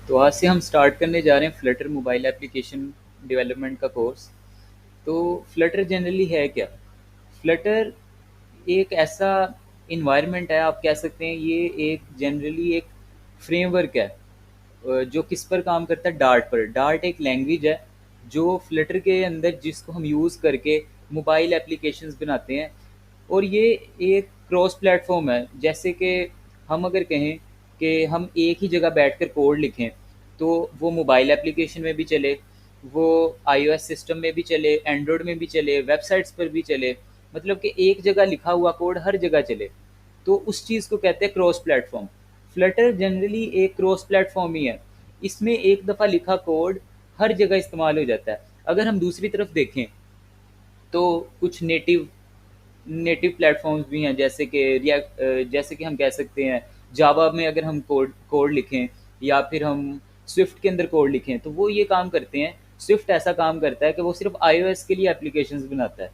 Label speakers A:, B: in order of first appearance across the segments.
A: तो आज से हम स्टार्ट करने जा रहे हैं फ्लटर मोबाइल एप्लीकेशन डेवलपमेंट का कोर्स। तो फ्लटर जनरली है क्या? फ्लटर एक ऐसा इन्वायरमेंट है, आप कह सकते हैं ये एक जनरली एक फ्रेमवर्क है, जो किस पर काम करता है, डार्ट पर। डार्ट एक लैंग्वेज है जो फ्लटर के अंदर जिसको हम यूज़ करके मोबाइल एप्लीकेशंस बनाते हैं। और ये एक क्रॉस प्लेटफॉर्म है, जैसे कि हम अगर कहें कि हम एक ही जगह बैठकर कोड लिखें तो वो मोबाइल एप्लीकेशन में भी चले, वो आईओएस सिस्टम में भी चले, एंड्रॉयड में भी चले, वेबसाइट्स पर भी चले। मतलब कि एक जगह लिखा हुआ कोड हर जगह चले। तो उस चीज़ को कहते हैं क्रॉस प्लेटफॉर्म। फ्लटर जनरली एक क्रॉस प्लेटफॉर्म ही है। इसमें एक दफ़ा लिखा कोड हर जगह इस्तेमाल हो जाता है। अगर हम दूसरी तरफ देखें तो कुछ नेटिव नेटिव प्लेटफॉर्म्स भी हैं, जैसे कि रिएक्ट, जैसे कि हम कह सकते हैं जावा में अगर हम कोड कोड लिखें, या फिर हम स्विफ्ट के अंदर कोड लिखें, तो वो ये काम करते हैं। स्विफ्ट ऐसा काम करता है कि वो सिर्फ आईओएस के लिए एप्लीकेशंस बनाता है।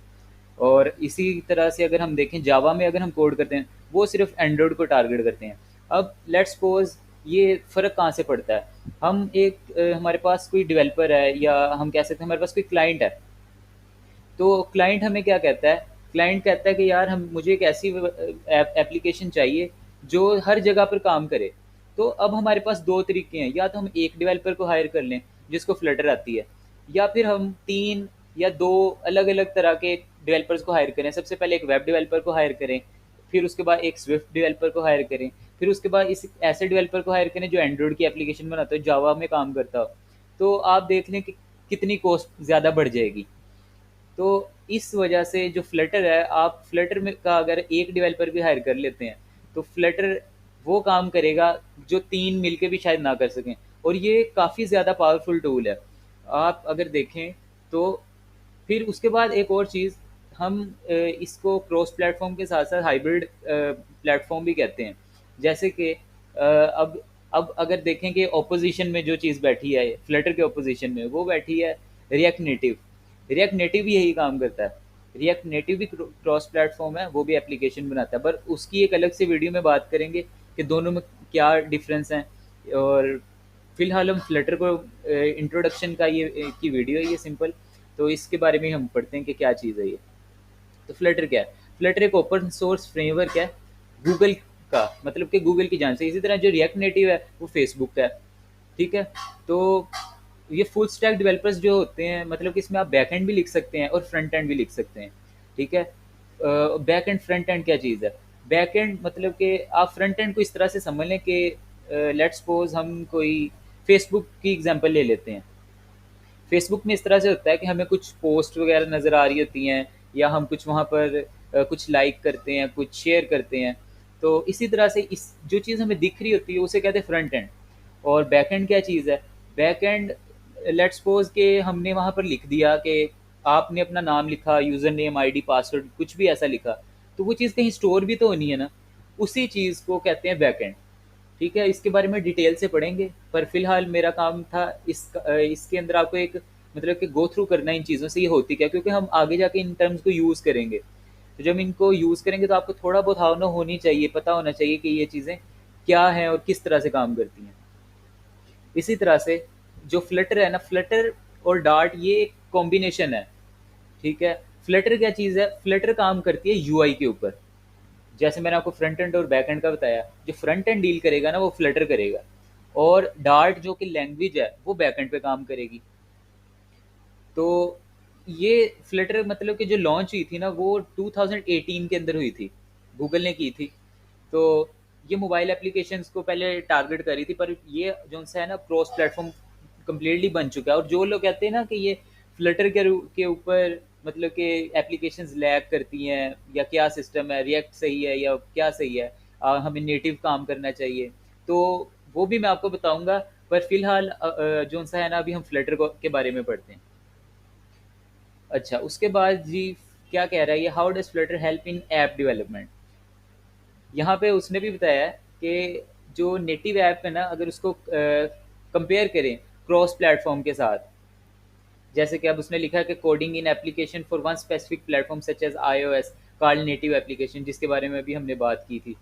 A: और इसी तरह से अगर हम देखें जावा में अगर हम कोड करते हैं, वो सिर्फ एंड्रॉयड को टारगेट करते हैं। अब लेट्स सपोज ये फ़र्क कहाँ से पड़ता है। हम एक हमारे पास कोई डेवलपर है, या हम कह सकते हैं हमारे पास कोई क्लाइंट है। तो क्लाइंट हमें क्या कहता है? क्लाइंट कहता है कि यार हम मुझे एक ऐसी एप्लीकेशन चाहिए जो हर जगह पर काम करे। तो अब हमारे पास दो तरीके हैं, या तो हम एक डेवलपर को हायर कर लें जिसको फ्लटर आती है, या फिर हम तीन या दो अलग अलग तरह के डेवलपर्स को हायर करें। सबसे पहले एक वेब डेवलपर को हायर करें, फिर उसके बाद एक स्विफ्ट डेवलपर को हायर करें, फिर उसके बाद इस ऐसे डेवलपर को हायर करें जो एंड्रॉयड की एप्लीकेशन बनाता हो, जावा में काम करता हो। तो आप देख लें कि कितनी कॉस्ट ज़्यादा बढ़ जाएगी। तो इस वजह से जो फ्लटर है, आप फ्लटर में का अगर एक डेवलपर भी हायर कर लेते हैं तो फ्लटर वो काम करेगा जो तीन मिलके भी शायद ना कर सकें। और ये काफ़ी ज़्यादा पावरफुल टूल है, आप अगर देखें तो। फिर उसके बाद एक और चीज़, हम इसको क्रॉस प्लेटफॉर्म के साथ साथ हाइब्रिड प्लेटफॉर्म भी कहते हैं। जैसे कि अब अगर देखें कि ऑपोजिशन में जो चीज़ बैठी है फ्लटर के ऑपोजिशन में, वो बैठी है रिएक्ट नेटिव। रिएक्ट नेटिव भी यही काम करता है। रिएक्ट नेटिव भी क्रॉस प्लेटफॉर्म है, वो भी एप्लीकेशन बनाता है, पर उसकी एक अलग से वीडियो में बात करेंगे कि दोनों में क्या डिफरेंस हैं। और फिलहाल हम फ्लटर को इंट्रोडक्शन का ये की वीडियो है ये सिंपल। तो इसके बारे में हम पढ़ते हैं कि क्या चीज़ है ये। तो फ्लटर क्या है? फ्लटर एक ओपन सोर्स फ्रेमवर्क है गूगल का, मतलब कि गूगल की जान से। इसी तरह जो रिएक्ट नेटिव है वो फेसबुक का है। ठीक है। तो ये फुल स्टैक डेवलपर्स जो होते हैं, मतलब कि इसमें आप बैक एंड भी लिख सकते हैं और फ्रंट एंड भी लिख सकते हैं। ठीक है। बैक एंड फ्रंट एंड क्या चीज़ है? बैक एंड मतलब कि आप फ्रंट एंड को इस तरह से समझ लें कि लेट्स सपोज हम कोई फेसबुक की एग्जांपल ले लेते हैं। फेसबुक में इस तरह से होता है कि हमें कुछ पोस्ट वगैरह नज़र आ रही होती हैं, या हम कुछ वहाँ पर कुछ लाइक करते हैं, कुछ शेयर करते हैं। तो इसी तरह से इस जो चीज़ हमें दिख रही होती है उसे कहते हैं फ्रंट एंड। और बैक एंड क्या चीज़ है? बैक एंड, लेट्स सपोज कि हमने वहाँ पर लिख दिया कि आपने अपना नाम लिखा, यूज़र नेम, आईडी, पासवर्ड, कुछ भी ऐसा लिखा, तो वो चीज़ कहीं स्टोर भी तो होनी है ना। उसी चीज़ को कहते हैं बैक एंड। ठीक है, इसके बारे में डिटेल से पढ़ेंगे, पर फिलहाल मेरा काम था इसके अंदर आपको एक मतलब कि गो थ्रू करना इन चीज़ों से ये होती क्या, क्योंकि हम आगे जाके इन टर्म्स को यूज़ करेंगे। तो जब इनको यूज़ करेंगे तो आपको थोड़ा बहुत भावना होनी चाहिए, पता होना चाहिए कि ये चीज़ें क्या हैं और किस तरह से काम करती हैं। इसी तरह से जो फ्लटर है ना, फ्लटर और डार्ट ये एक कॉम्बिनेशन है। ठीक है। फ्लटर क्या चीज़ है? फ्लटर काम करती है यूआई के ऊपर। जैसे मैंने आपको फ्रंट एंड और बैक एंड का बताया, जो फ्रंट एंड डील करेगा ना वो फ्लटर करेगा, और डार्ट जो कि लैंग्वेज है वो बैक एंड पे काम करेगी। तो ये फ्लटर मतलब कि जो लॉन्च हुई थी ना वो 2018 के अंदर हुई थी, गूगल ने की थी। तो ये मोबाइल एप्लीकेशंस को पहले टारगेट करी थी, पर ये जो सा है ना क्रॉस प्लेटफॉर्म कम्प्लीटली बन चुका है। और जो लोग कहते हैं ना कि ये फ्लटर के ऊपर मतलब कि एप्लीकेशंस लैग करती हैं, या क्या सिस्टम है, रिएक्ट सही है या क्या सही है, हमें नेटिव काम करना चाहिए, तो वो भी मैं आपको बताऊंगा। पर फिलहाल जो सा है ना अभी हम फ्लटर के बारे में पढ़ते हैं। अच्छा, उसके बाद जी क्या कह रहा है ये, how does Flutter help in app development. यहाँ पे उसने भी बताया है कि जो नेटिव ऐप है ना, अगर उसको कंपेयर करें क्रॉस प्लेटफॉर्म के साथ, जैसे कि अब उसने लिखा है कि coding in application for one specific platform such as iOS called native application, जिसके बारे में भी हमने बात की थी।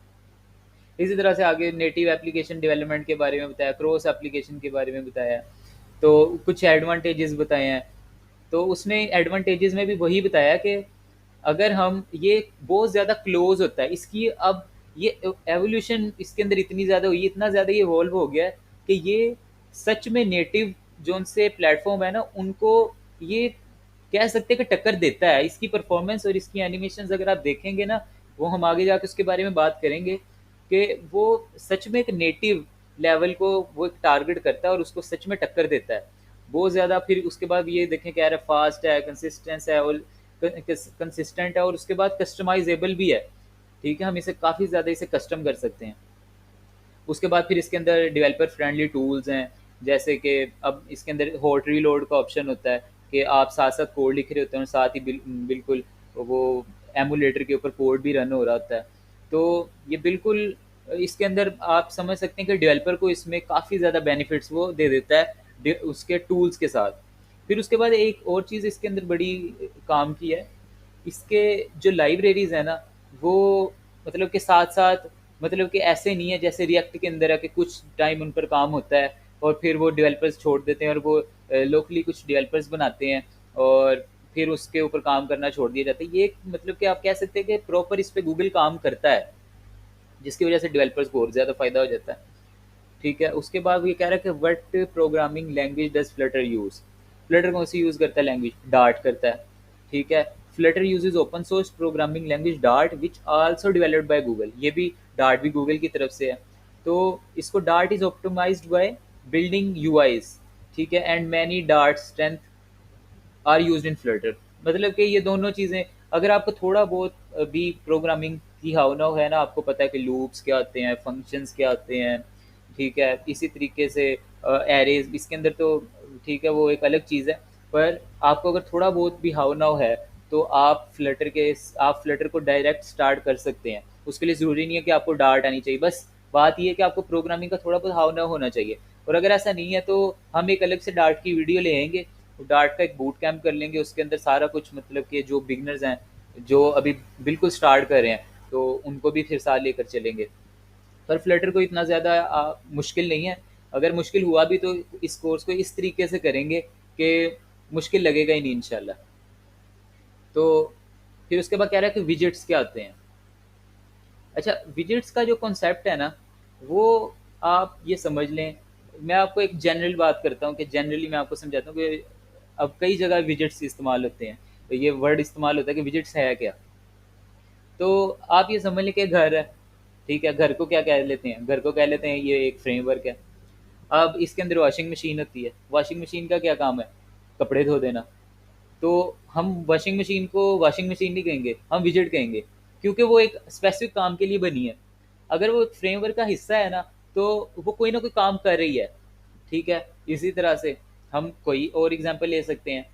A: इसी तरह से आगे नेटिव एप्लीकेशन डेवलपमेंट के बारे में बताया, क्रॉस एप्लीकेशन के बारे में बताया, तो कुछ एडवांटेजेस बताए हैं। तो उसने एडवांटेजेस में भी वही बताया कि अगर हम ये बहुत ज़्यादा क्लोज होता है इसकी, अब ये एवोल्यूशन इसके अंदर इतनी ज़्यादा हुई, इतना ज़्यादा ये इवॉल्व हो गया है कि ये सच में नेटिव जो उनसे प्लेटफॉर्म है ना उनको ये कह सकते हैं कि टक्कर देता है। इसकी परफॉर्मेंस और इसकी एनिमेशंस अगर आप देखेंगे ना, वो हम आगे जाके उसके बारे में बात करेंगे कि वो सच में एक नेटिव लेवल को वो एक टारगेट करता है और उसको सच में टक्कर देता है बहुत ज़्यादा। फिर उसके बाद ये देखें क्या है, फास्ट है, कंसिस्टेंस है और कंसिस्टेंट है, और उसके बाद कस्टमाइजेबल भी है। ठीक है, हम इसे काफ़ी ज़्यादा इसे कस्टम कर सकते हैं। उसके बाद फिर इसके अंदर डेवलपर फ्रेंडली टूल्स हैं, जैसे कि अब इसके अंदर हॉट रीलोड का ऑप्शन होता है कि आप साथ साथ कोड लिख रहे होते हैं और साथ ही बिल्कुल वो एमुलेटर के ऊपर कोड भी रन हो रहा होता है। तो ये बिल्कुल इसके अंदर आप समझ सकते हैं कि डेवलपर को इसमें काफ़ी ज़्यादा बेनिफिट्स वो दे देता है उसके टूल्स के साथ। फिर उसके बाद एक और चीज़ इसके अंदर बड़ी काम की है, इसके जो लाइब्रेरीज है ना वो मतलब के साथ साथ, मतलब कि ऐसे नहीं है जैसे रिएक्ट के अंदर है कि कुछ टाइम उन पर काम होता है और फिर वो डेवलपर्स छोड़ देते हैं और वो लोकली कुछ डेवलपर्स बनाते हैं और फिर उसके ऊपर काम करना छोड़ दिया जाता है। ये मतलब कि आप कह सकते हैं कि प्रॉपर इस पे गूगल काम करता है, जिसकी वजह से डेवलपर्स को और ज़्यादा फायदा हो जाता है। ठीक है, उसके बाद ये कह रहा है कि what programming language does Flutter use. Flutter कौन सी यूज़ करता है लैंग्वेज? डार्ट करता है। ठीक है, Flutter uses open source programming language Dart which also developed by Google. ये भी डार्ट भी गूगल की तरफ से है। तो इसको Dart is optimized by building UIs. ठीक है, and many Dart strength are used in Flutter. मतलब कि ये दोनों चीज़ें, अगर आपको थोड़ा बहुत भी प्रोग्रामिंग की हाव है ना, आपको पता है कि लूप्स क्या होते हैं, फंक्शंस क्या होते हैं। ठीक है, इसी तरीके से एरेज इसके अंदर तो ठीक है वो एक अलग चीज़ है, पर आपको अगर थोड़ा बहुत भी हाव है तो आप फ्लटर को डायरेक्ट स्टार्ट कर सकते हैं। उसके लिए ज़रूरी नहीं है कि आपको डार्ट आनी चाहिए, बस बात ये है कि आपको प्रोग्रामिंग का थोड़ा बहुत हाव होना चाहिए। और अगर ऐसा नहीं है तो हम एक अलग से डार्ट की वीडियो ले आएंगे, डार्ट का एक बूट कैंप कर लेंगे, उसके अंदर सारा कुछ मतलब कि जो बिगनर्स हैं जो अभी बिल्कुल स्टार्ट कर रहे हैं तो उनको भी फिर साथ लेकर चलेंगे। पर फ्लटर को इतना ज़्यादा मुश्किल नहीं है। अगर मुश्किल हुआ भी तो इस कोर्स को इस तरीके से करेंगे कि मुश्किल लगेगा ही नहीं इंशाल्लाह। तो फिर उसके बाद कह रहा है कि विजिट्स क्या होते हैं। अच्छा, विजिट्स का जो कॉन्सेप्ट है ना वो आप ये समझ लें, मैं आपको एक जनरल बात करता हूँ कि जनरली मैं आपको समझाता हूँ कि अब कई जगह विजिट्स इस्तेमाल होते हैं, तो ये वर्ड इस्तेमाल होता है कि विजिट्स है क्या। तो आप ये समझ लें कि घर है। ठीक है, घर को क्या कह लेते हैं? घर को कह लेते हैं ये एक फ्रेमवर्क है। अब इसके अंदर वॉशिंग मशीन होती है। वॉशिंग मशीन का क्या काम है? कपड़े धो देना। तो हम वॉशिंग मशीन को वॉशिंग मशीन नहीं कहेंगे, हम विजिट कहेंगे, क्योंकि वो एक स्पेसिफिक काम के लिए बनी है। अगर वो फ्रेमवर्क का हिस्सा है ना तो वो कोई ना कोई काम कर रही है। ठीक है, इसी तरह से हम कोई और एग्जांपल ले सकते हैं।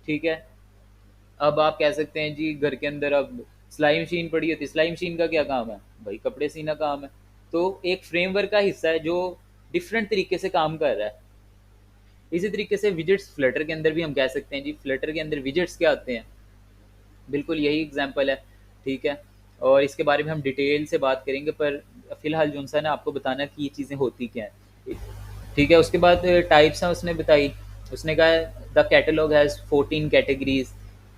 A: ठीक है, अब आप कह सकते हैं जी घर के अंदर अब सिलाई मशीन पड़ी होती है। सिलाई मशीन का क्या काम है? भाई कपड़े सीना काम है। तो एक फ्रेमवर्क का हिस्सा है जो डिफरेंट तरीके से काम कर रहा है। इसी तरीके से विजिट्स फ्लटर के अंदर भी हम कह सकते हैं जी फ्लटर के अंदर विजिट्स क्या होते हैं, बिल्कुल यही एग्जांपल है। ठीक है, और इसके बारे में हम डिटेल से बात करेंगे, पर फिलहाल जो सा ना आपको बताना कि ये चीज़ें होती क्या हैं। ठीक है, उसके बाद टाइप्स हैं उसने बताई। उसने कहा द कैटलॉग हैज़ 14 कैटेगरीज।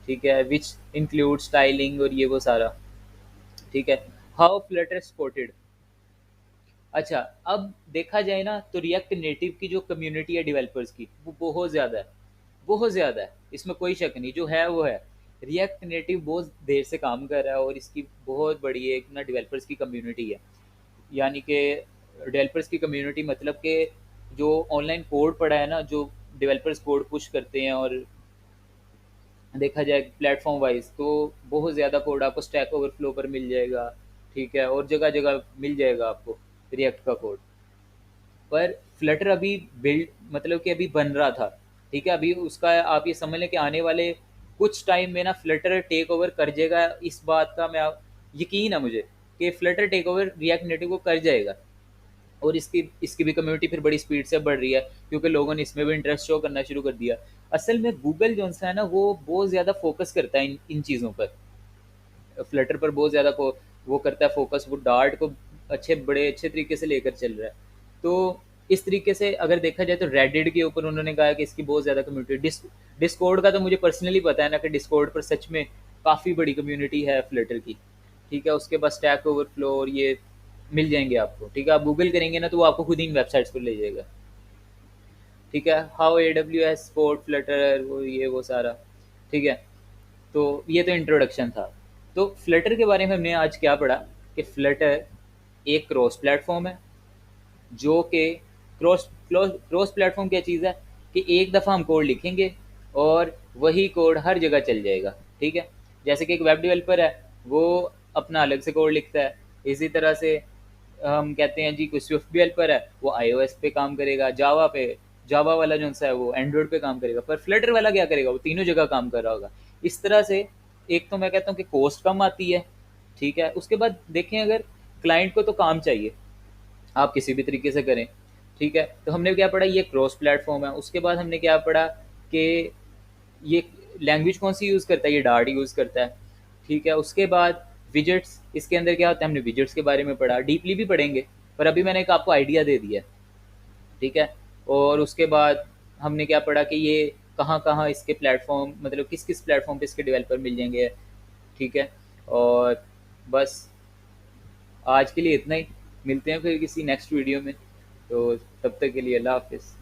A: ठीक है, विच इंक्लूड स्टाइलिंग और ये वो सारा। ठीक है, हाउ फ्लटर सपोर्टेड। अच्छा, अब देखा जाए ना तो रिएक्ट नेटिव की जो कम्युनिटी है डेवलपर्स की वो बहुत ज़्यादा है, बहुत ज़्यादा है, इसमें कोई शक नहीं। जो है वो है, रिएक्ट नेटिव बहुत देर से काम कर रहा है और इसकी बहुत बड़ी एक ना डेवलपर्स की कम्युनिटी है। यानी कि डेवलपर्स की कम्युनिटी मतलब कि जो ऑनलाइन कोड पड़ा है ना, जो डेवलपर्स कोड पुश करते हैं, और देखा जाए प्लेटफॉर्म वाइज तो बहुत ज़्यादा कोड आपको स्टैक ओवरफ्लो पर मिल जाएगा। ठीक है, और जगह जगह मिल जाएगा आपको रिएक्ट का कोड। पर फ्लटर अभी बिल्ड मतलब कि अभी बन रहा था। ठीक है, अभी उसका आप ये समझ लें कि आने वाले कुछ टाइम में ना फ्लटर टेक ओवर कर जाएगा। इस बात का मैं यकीन है मुझे कि Flutter take over React Native को कर जाएगा। और इसकी इसकी भी कम्युनिटी फिर बड़ी स्पीड से बढ़ रही है क्योंकि लोगों ने इसमें भी इंटरेस्ट शो करना शुरू कर दिया। असल में गूगल जो है ना वो बहुत ज़्यादा फोकस करता है इन चीज़ों पर। फ्लटर पर बहुत ज़्यादा वो करता है फोकस। वो डार्ट को बड़े अच्छे तरीके से लेकर चल रहा है। तो इस तरीके से अगर देखा जाए तो रेडिट के ऊपर उन्होंने कहा कि इसकी बहुत ज़्यादा कम्युनिटी, डिस्कॉर्ड का तो मुझे पर्सनली पता है ना कि डिस्कॉर्ड पर सच में काफ़ी बड़ी कम्युनिटी है फ्लटर की। ठीक है, उसके बाद स्टैक ओवरफ्लो और ये मिल जाएंगे आपको। ठीक है, आप गूगल करेंगे ना तो वो आपको खुद ही इन वेबसाइट्स पर ले जाएगा। ठीक है, हाउ AWS सपोर्ट फ्लटर, वो सारा। ठीक है, तो ये तो इंट्रोडक्शन था। तो फ्लटर के बारे में हमने आज क्या पढ़ा कि फ्लटर एक क्रॉस प्लेटफॉर्म है, जो कि क्रॉस क्रॉस प्लेटफॉर्म क्या चीज़ है कि एक दफ़ा हम कोड लिखेंगे और वही कोड हर जगह चल जाएगा। ठीक है, जैसे कि एक वेब डेवलपर है, वो अपना अलग से कोड लिखता है। इसी तरह से हम कहते हैं जी कोई स्विफ्ट डेवलपर है, वो iOS पे काम करेगा, जावा पे, जावा वाला जो सा है वो एंड्रॉयड पे काम करेगा, पर फ्लटर वाला क्या करेगा, वो तीनों जगह काम कर रहा होगा। इस तरह से एक तो मैं कहता हूँ कि कॉस्ट कम आती है। ठीक है, उसके बाद देखें अगर क्लाइंट को तो काम चाहिए, आप किसी भी तरीके से करें। ठीक है, तो हमने क्या पढ़ा, ये क्रॉस प्लेटफॉर्म है। उसके बाद हमने क्या पढ़ा कि ये लैंग्वेज कौन सी यूज़ करता है, ये डार्ट यूज़ करता है। ठीक है, उसके बाद विजेट्स, इसके अंदर क्या होता है, हमने विजेट्स के बारे में पढ़ा, डीपली भी पढ़ेंगे, पर अभी मैंने एक आपको आइडिया दे दिया। ठीक है, और उसके बाद हमने क्या पढ़ा कि ये कहाँ कहाँ इसके प्लेटफॉर्म, मतलब किस किस प्लेटफॉर्म पे इसके डेवलपर मिल जाएंगे। ठीक है, और बस आज के लिए इतना ही। मिलते हैं फिर किसी नेक्स्ट वीडियो में। तो तब तक के लिए अल्लाह हाफिज़।